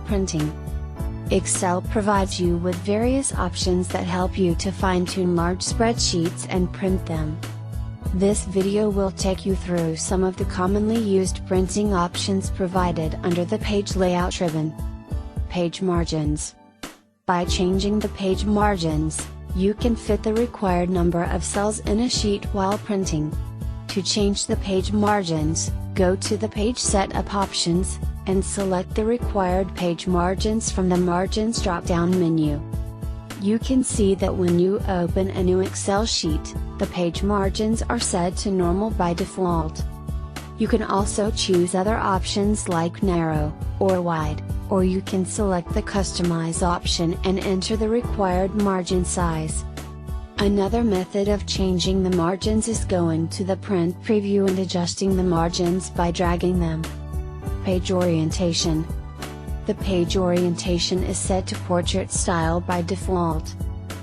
printing. Excel provides you with various options that help you to fine-tune large spreadsheets and print them. This video will take you through some of the commonly used printing options provided under the page layout ribbon. Page margins. By changing the page margins, you can fit the required number of cells in a sheet while printing. To change the page margins, go to the Page Setup options, and select the required page margins from the Margins drop-down menu. You can see that when you open a new Excel sheet, the page margins are set to normal by default. You can also choose other options like narrow, or wide, or you can select the Customize option and enter the required margin size. Another method of changing the margins is going to the Print Preview and adjusting the margins by dragging them. Page orientation. The page orientation is set to portrait style by default.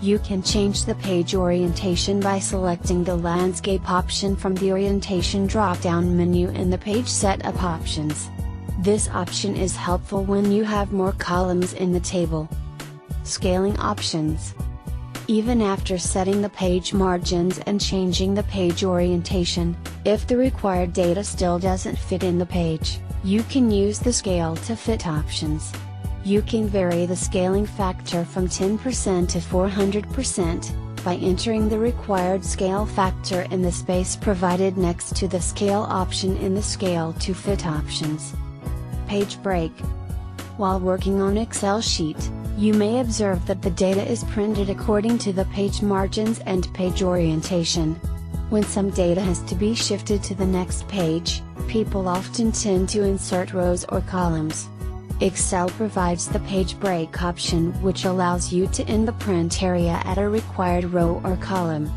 You can change the page orientation by selecting the landscape option from the orientation drop-down menu in the Page Setup options. This option is helpful when you have more columns in the table. Scaling options. Even after setting the page margins and changing the page orientation, if the required data still doesn't fit in the page, you can use the Scale to Fit options. You can vary the scaling factor from 10% to 400%, by entering the required scale factor in the space provided next to the Scale option in the Scale to Fit options. Page break. While working on Excel sheet, you may observe that the data is printed according to the page margins and page orientation. When some data has to be shifted to the next page, people often tend to insert rows or columns. Excel provides the page break option, which allows you to end the print area at a required row or column.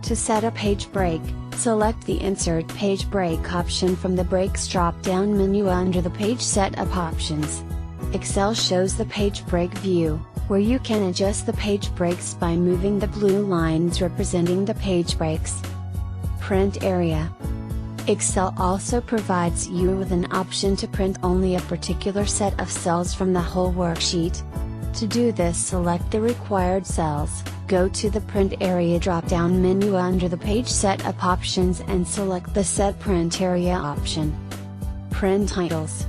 To set a page break, select the Insert Page Break option from the Breaks drop-down menu under the Page Setup options. Excel shows the page break view, where you can adjust the page breaks by moving the blue lines representing the page breaks. Print area. Excel also provides you with an option to print only a particular set of cells from the whole worksheet. To do this, select the required cells, go to the Print Area drop-down menu under the Page Setup options and select the Set Print Area option. Print titles.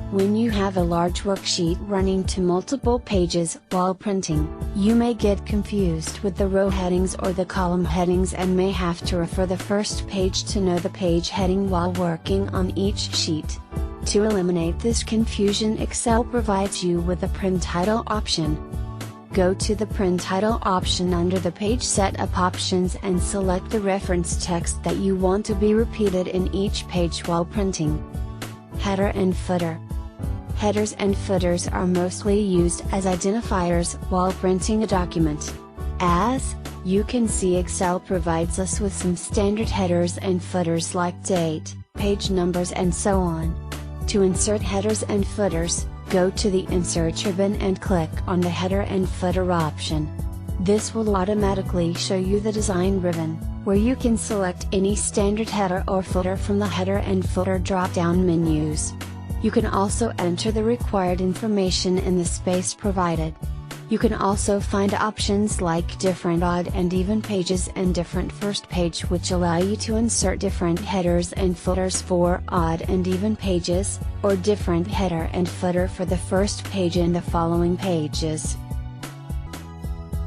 When you have a large worksheet running to multiple pages while printing, you may get confused with the row headings or the column headings and may have to refer the first page to know the page heading while working on each sheet. To eliminate this confusion, Excel provides you with a Print Title option. Go to the Print Title option under the Page Setup options and select the reference text that you want to be repeated in each page while printing. Header and footer. Headers and footers are mostly used as identifiers while printing a document. As you can see, Excel provides us with some standard headers and footers like date, page numbers and so on. To insert headers and footers, go to the Insert ribbon and click on the Header and Footer option. This will automatically show you the Design ribbon, where you can select any standard header or footer from the Header and Footer drop-down menus. You can also enter the required information in the space provided. You can also find options like different odd and even pages and different first page, which allow you to insert different headers and footers for odd and even pages, or different header and footer for the first page and the following pages.